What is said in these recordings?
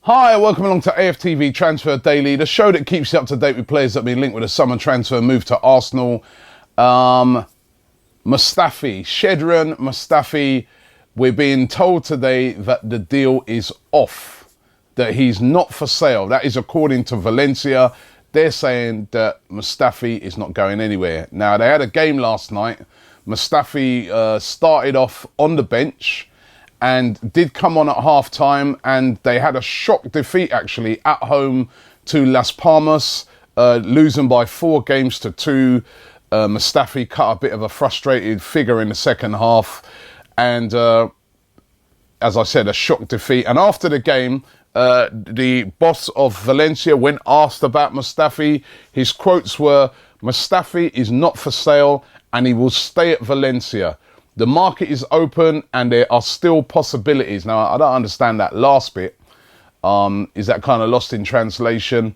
Hi, welcome along to AFTV Transfer Daily, the show that keeps you up to date with players that have been linked with a summer transfer move to Arsenal. Mustafi, Shedran Mustafi, we're being told today that the deal is off, that he's not for sale. That is according to Valencia. They're saying that Mustafi is not going anywhere. Now, they had a game last night. Mustafi started off on the bench and did come on at half-time, and they had a shock defeat, actually, at home to Las Palmas, losing by 4-2. Mustafi cut a bit of a frustrated figure in the second half, and as I said, a shock defeat. And after the game, the boss of Valencia, when asked about Mustafi, his quotes were, "Mustafi is not for sale and he will stay at Valencia. The market is open and there are still possibilities." Now, I don't understand that last bit. Is that kind of lost in translation?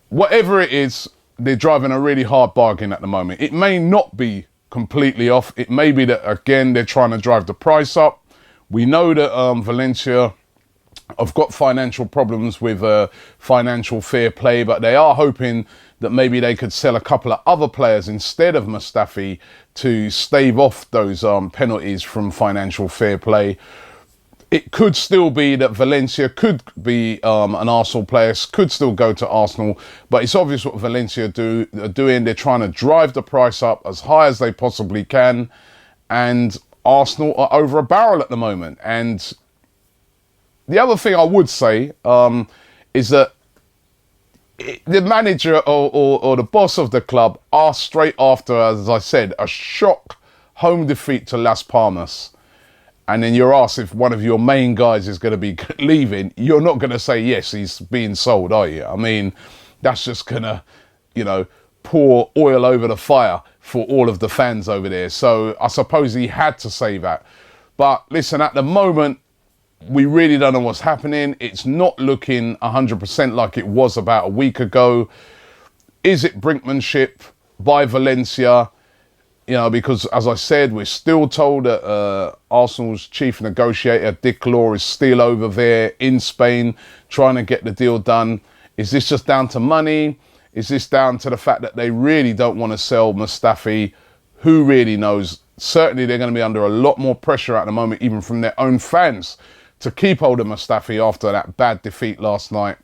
Whatever it is, they're driving a really hard bargain at the moment. It may not be completely off. It may be that, again, they're trying to drive the price up. We know that Valencia have got financial problems with financial fair play, but they are hoping that maybe they could sell a couple of other players instead of Mustafi to stave off those penalties from financial fair play. It could still be that Valencia could be an Arsenal player, could still go to Arsenal, but it's obvious what Valencia are doing. They're trying to drive the price up as high as they possibly can, and Arsenal are over a barrel at the moment. And the other thing I would say is that the manager or the boss of the club are straight after, as I said, a shock home defeat to Las Palmas. And then you're asked if one of your main guys is going to be leaving. You're not going to say, yes, he's being sold, are you? I mean, that's just going to, pour oil over the fire for all of the fans over there. So I suppose he had to say that. But listen, at the moment, we really don't know what's happening. It's not looking 100% like it was about a week ago. Is it brinkmanship by Valencia? Because as I said, we're still told that Arsenal's chief negotiator, Dick Law, is still over there in Spain trying to get the deal done. Is this just down to money? Is this down to the fact that they really don't want to sell Mustafi? Who really knows? Certainly they're going to be under a lot more pressure at the moment, even from their own fans, to keep hold of Mustafi after that bad defeat last night.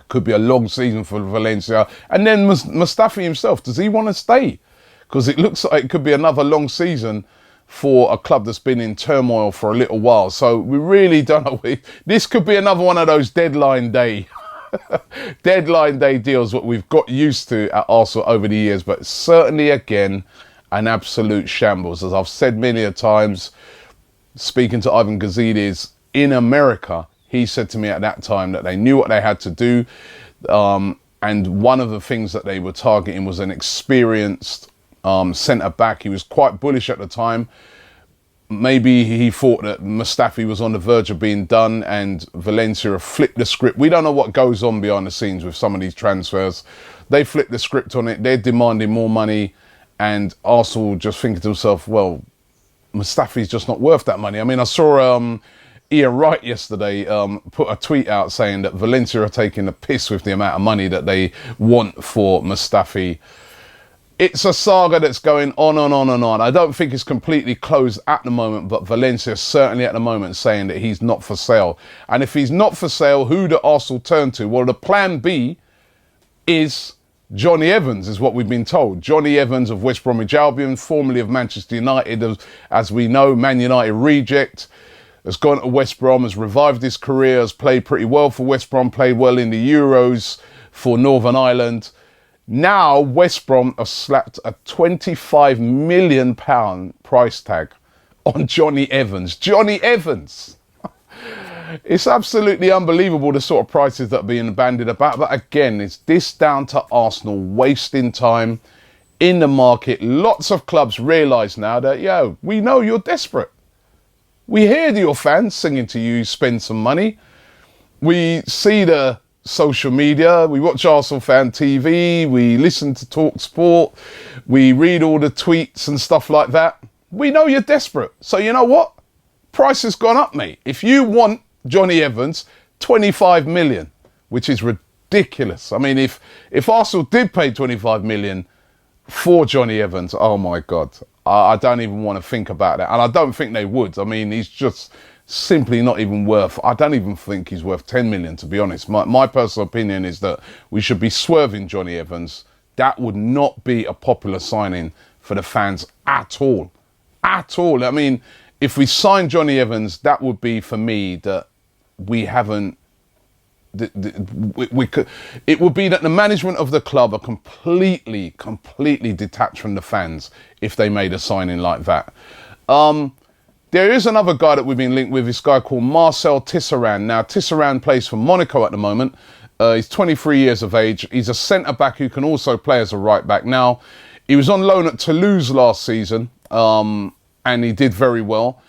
Could be a long season for Valencia. And then Mustafi himself, does he want to stay? Because it looks like it could be another long season for a club that's been in turmoil for a little while. So we really don't know. This could be another one of those deadline day deals that we've got used to at Arsenal over the years. But certainly, again, an absolute shambles. As I've said many a times, speaking to Ivan Gazidis, in America, he said to me at that time that they knew what they had to do. And one of the things that they were targeting was an experienced centre-back. He was quite bullish at the time. Maybe he thought that Mustafi was on the verge of being done and Valencia have flipped the script. We don't know what goes on behind the scenes with some of these transfers. They flipped the script on it. They're demanding more money. And Arsenal just thinking to themselves, well, Mustafi's just not worth that money. I mean, I saw Ian Wright yesterday put a tweet out saying that Valencia are taking a piss with the amount of money that they want for Mustafi. It's a saga that's going on and on and on. I don't think it's completely closed at the moment, but Valencia is certainly at the moment saying that he's not for sale. And if he's not for sale, who do Arsenal turn to? Well, the plan B is Johnny Evans, is what we've been told. Johnny Evans of West Bromwich Albion, formerly of Manchester United, as we know, Man United reject, has gone to West Brom, has revived his career, has played pretty well for West Brom, played well in the Euros for Northern Ireland. Now, West Brom have slapped a £25 million price tag on Johnny Evans. Johnny Evans! It's absolutely unbelievable, the sort of prices that are being bandied about. But again, is this down to Arsenal wasting time in the market? Lots of clubs realise now that, we know you're desperate. We hear your fans singing to you, spend some money. We see the social media, we watch ArsenalFanTV, we listen to Talk Sport, we read all the tweets and stuff like that. We know you're desperate. So you know what? Price has gone up, mate. If you want Johnny Evans, 25 million, which is ridiculous. I mean, if Arsenal did pay 25 million for Johnny Evans, oh my God, I don't even want to think about that. And I don't think they would. I mean, he's just simply not even worth, I don't even think he's worth 10 million, to be honest. My personal opinion is that we should be swerving Johnny Evans. That would not be a popular signing for the fans at all. At all. I mean, if we sign Johnny Evans, that would be for me that we haven't, we could, it would be that the management of the club are completely detached from the fans if they made a signing like that. There is another guy that we've been linked with, this guy called Marcel Tisserand. Now, Tisserand plays for Monaco at the moment. He's 23 years of age. He's a centre-back who can also play as a right-back. Now, he was on loan at Toulouse last season, and he did very well.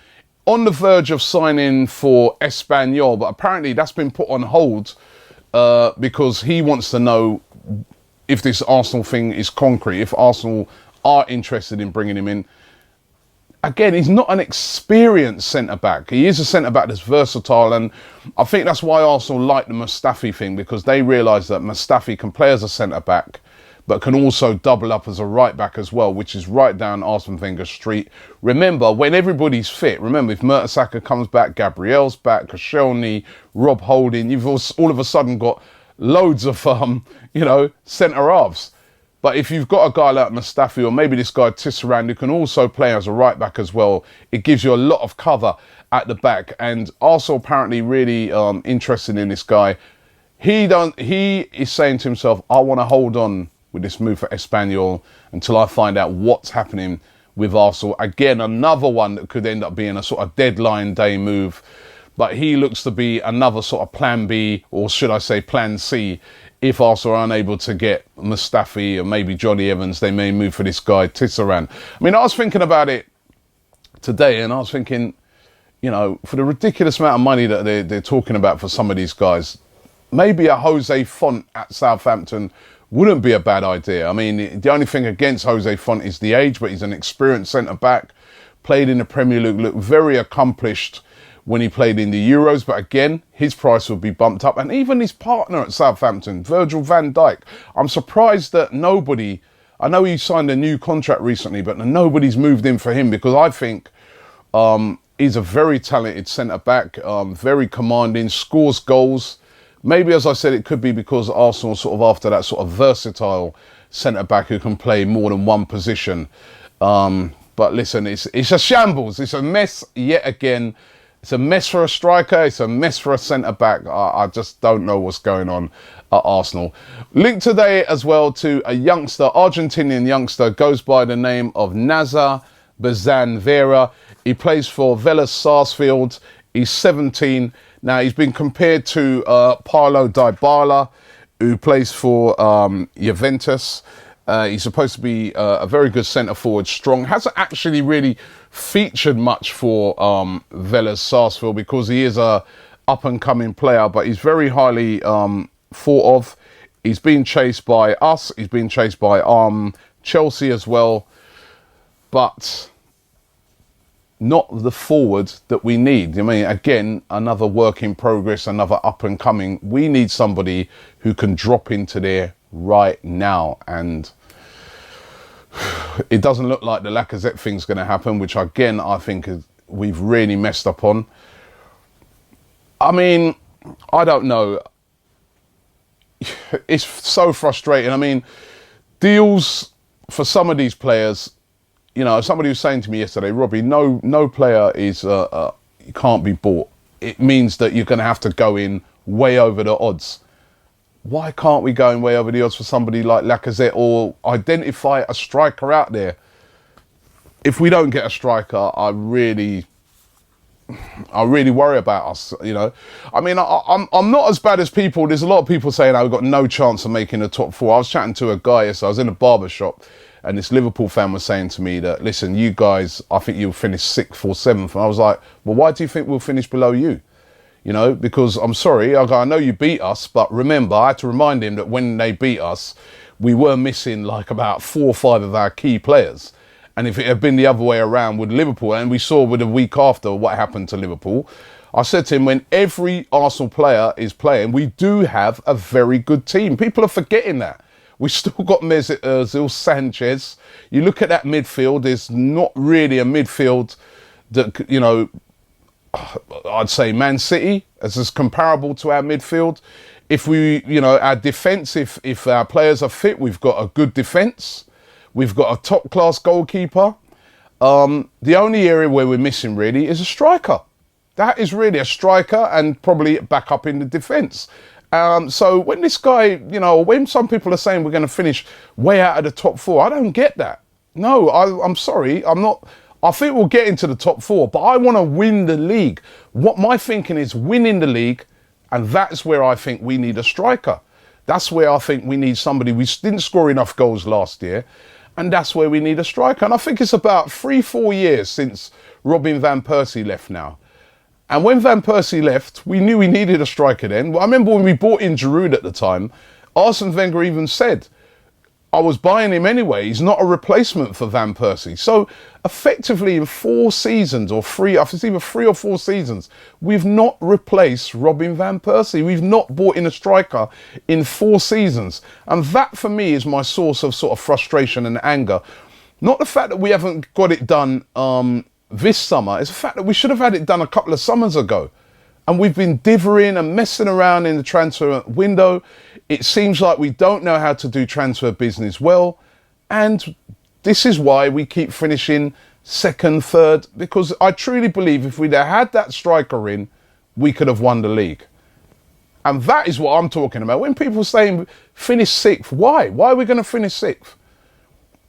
On the verge of signing for Espanyol, but apparently that's been put on hold because he wants to know if this Arsenal thing is concrete, if Arsenal are interested in bringing him in. Again, he's not an experienced centre-back. He is a centre-back that's versatile, and I think that's why Arsenal like the Mustafi thing, because they realise that Mustafi can play as a centre-back, but can also double up as a right-back as well, which is right down Arsene Wenger's street. Remember, when everybody's fit, remember, if Mertesacker comes back, Gabriel's back, Koscielny, Rob Holding, you've all of a sudden got loads of, centre-halves. But if you've got a guy like Mustafi, or maybe this guy Tisserand, who can also play as a right back as well, it gives you a lot of cover at the back. And also apparently really interested in this guy. He is saying to himself, I want to hold on with this move for Espanyol until I find out what's happening with Arsenal. Again, another one that could end up being a sort of deadline day move. But he looks to be another sort of plan B, or should I say plan C. If Arsenal are unable to get Mustafi or maybe Johnny Evans, they may move for this guy, Tisserand. I mean, I was thinking about it today, and I was thinking, for the ridiculous amount of money that they're talking about for some of these guys, maybe a Jose Fonte at Southampton wouldn't be a bad idea. I mean, the only thing against Jose Fonte is the age, but he's an experienced centre-back, played in the Premier League, looked very accomplished when he played in the Euros, but again, his price would be bumped up. And even his partner at Southampton, Virgil van Dijk, I'm surprised that nobody, I know he signed a new contract recently, but nobody's moved in for him, because I think he's a very talented centre-back, very commanding, scores goals. Maybe, as I said, it could be because Arsenal sort of after that sort of versatile centre-back who can play more than one position. But listen, it's a shambles. It's a mess yet again. It's a mess for a striker. It's a mess for a centre-back. I just don't know what's going on at Arsenal. Linked today as well to a youngster, Argentinian youngster, goes by the name of Nazar Bazan Vera. He plays for Vélez Sarsfield. He's 17. Now, he's been compared to Paulo Dybala, who plays for Juventus. He's supposed to be a very good centre-forward, strong. Hasn't actually really featured much for Vélez Sarsfield because he is a up-and-coming player, but he's very highly thought of. He's been chased by us. He's been chased by Chelsea as well, but not the forward that we need. I mean, again, another work in progress, another up-and-coming. We need somebody who can drop into there right now, and it doesn't look like the Lacazette thing's going to happen, which again I think we've really messed up on. I mean, I don't know. It's so frustrating. I mean, deals for some of these players, somebody was saying to me yesterday, Robbie, no player is can't be bought. It means that you're going to have to go in way over the odds. Why can't we go in way over the odds for somebody like Lacazette, or identify a striker out there? If we don't get a striker, I really worry about us, I mean, I'm not as bad as people. There's a lot of people saying I've got no chance of making the top four. I was chatting to a guy yesterday. I was in a barber shop, and this Liverpool fan was saying to me that, listen, you guys, I think you'll finish 6th or 7th. And I was like, well, why do you think we'll finish below you? Because I'm sorry, I know you beat us, but remember, I had to remind him that when they beat us, we were missing like about 4 or 5 of our key players. And if it had been the other way around with Liverpool, and we saw with the week after what happened to Liverpool, I said to him, when every Arsenal player is playing, we do have a very good team. People are forgetting that. We still got Mesut Ozil, Sanchez. You look at that midfield, there's not really a midfield that, you know, I'd say Man City is comparable to our midfield. If we, you know, our defence, if our players are fit, we've got a good defence. We've got a top-class goalkeeper. The only area where we're missing really is a striker. That is really a striker and probably back up in the defence. So when this guy, you know, when some people are saying we're going to finish way out of the top four, I don't get that. No, I'm sorry. I think we'll get into the top four, but I want to win the league. What my thinking is winning the league, and that's where I think we need a striker. That's where I think we need somebody. We didn't score enough goals last year, and that's where we need a striker. And I think it's about 3-4 years since Robbie and Van Persie left now. And when Van Persie left, we knew we needed a striker then. I remember when we bought in Giroud at the time, Arsene Wenger even said, I was buying him anyway. He's not a replacement for Van Persie. So effectively in 4 seasons or 3, I think it's either 3 or 4 seasons, we've not replaced Robin Van Persie. We've not bought in a striker in 4 seasons. And that for me is my source of sort of frustration and anger. Not the fact that we haven't got it done this summer, it's the fact that we should have had it done a couple of summers ago. And we've been dithering and messing around in the transfer window. It seems like we don't know how to do transfer business well. And this is why we keep finishing second, third, because I truly believe if we'd have had that striker in, we could have won the league. And that is what I'm talking about. When people are saying finish 6th, why? Why are we going to finish 6th?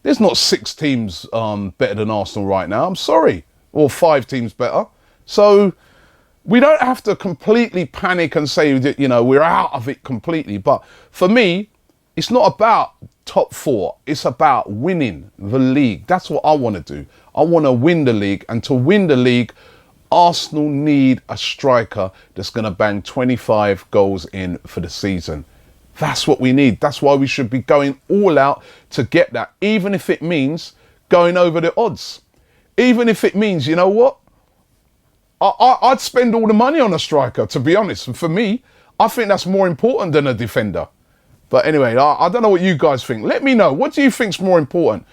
There's not 6 teams better than Arsenal right now. I'm sorry. Or 5 teams better. So we don't have to completely panic and say that, you know, we're out of it completely. But for me, it's not about top 4. It's about winning the league. That's what I want to do. I want to win the league. And to win the league, Arsenal need a striker that's going to bang 25 goals in for the season. That's what we need. That's why we should be going all out to get that. Even if it means going over the odds. Even if it means, you know what? I'd spend all the money on a striker, to be honest. And for me, I think that's more important than a defender. But anyway, I don't know what you guys think. Let me know. What do you think's more important?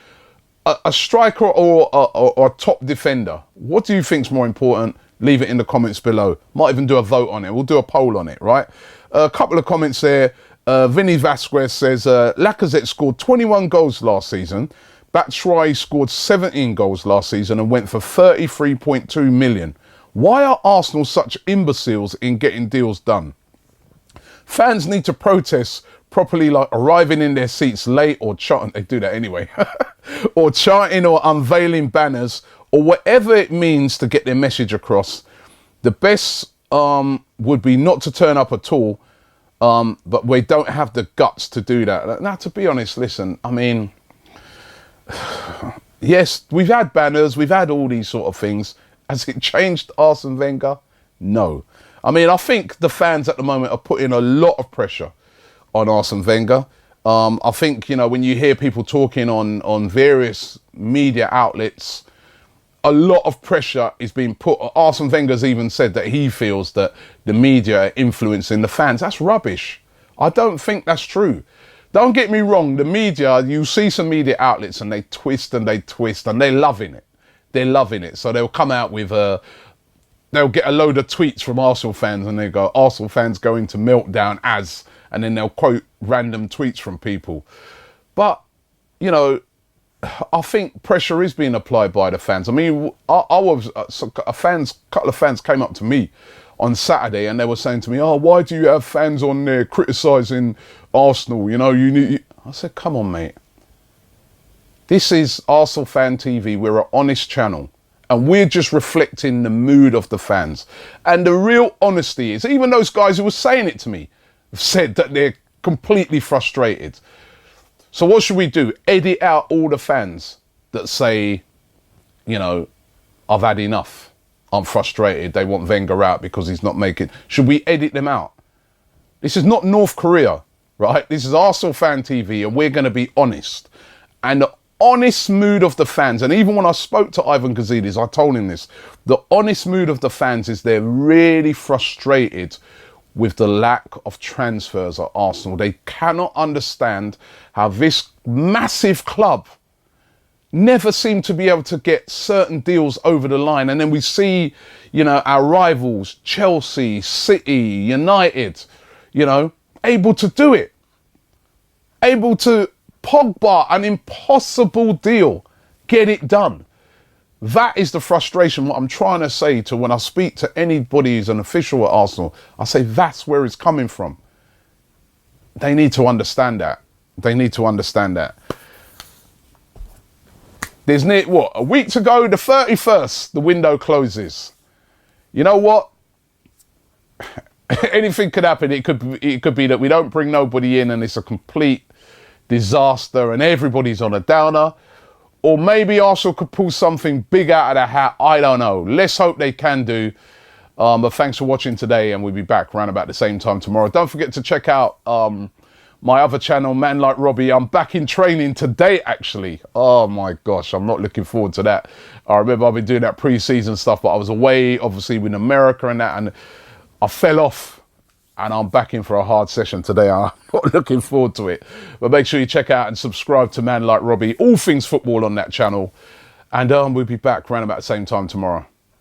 A striker or a top defender? What do you think's more important? Leave it in the comments below. Might even do a vote on it. We'll do a poll on it, right? A couple of comments there. Vinny Vasquez says, Lacazette scored 21 goals last season. Batshuayi scored 17 goals last season and went for 33.2 million. Why are Arsenal such imbeciles in getting deals done? Fans need to protest properly, like arriving in their seats late or chanting. They do that anyway. Or chanting or unveiling banners or whatever it means to get their message across. The best would be not to turn up at all. But we don't have the guts to do that. Now, to be honest, listen, I mean, yes, we've had banners, we've had all these sort of things. Has it changed Arsene Wenger? No. I mean, I think the fans at the moment are putting a lot of pressure on Arsene Wenger. I think, you know, when you hear people talking on various media outlets, a lot of pressure is being put. Arsene Wenger's even said that he feels that the media are influencing the fans. That's rubbish. I don't think that's true. Don't get me wrong. The media, you see some media outlets and they twist and they're loving it. They're loving it. So they'll come out with they'll get a load of tweets from Arsenal fans and they go, Arsenal fans go into meltdown as, and then they'll quote random tweets from people. But, you know, I think pressure is being applied by the fans. I mean, I was a couple of fans came up to me on Saturday and they were saying to me, "Oh, why do you have fans on there criticising Arsenal? You know, you need." I said, "Come on, mate. This is ArsenalFanTV. We're an honest channel, and we're just reflecting the mood of the fans. And the real honesty is, even those guys who were saying it to me have said that they're completely frustrated." So what should we do? Edit out all the fans that say, you know, I've had enough. I'm frustrated. They want Wenger out because he's not making. Should we edit them out? This is not North Korea, right? This is ArsenalFanTV, and we're going to be honest. And honest mood of the fans, and even when I spoke to Ivan Gazidis, I told him this, the honest mood of the fans is they're really frustrated with the lack of transfers at Arsenal. They cannot understand how this massive club never seem to be able to get certain deals over the line. And then we see, you know, our rivals, Chelsea, City, United, you know, able to do it. Able to Pogba, an impossible deal, get it done. That is the frustration. What I'm trying to say to when I speak to anybody who's an official at Arsenal, I say that's where it's coming from. They need to understand that. They need to understand that. There's a week to go, the 31st, the window closes. You know what? Anything could happen. It could be that we don't bring nobody in and it's a complete disaster and everybody's on a downer. Or maybe Arsenal could pull something big out of the hat. I don't know. Let's hope they can do. But thanks for watching today, and we'll be back around about the same time tomorrow. Don't forget to check out my other channel, Man Like Robbie. I'm back in training today, actually. Oh my gosh, I'm not looking forward to that. I remember I've been doing that pre-season stuff, but I was away, obviously, with America and that, and I fell off. And I'm back in for a hard session today. I'm not looking forward to it. But make sure you check out and subscribe to Man Like Robbie. All things football on that channel. And we'll be back around about the same time tomorrow.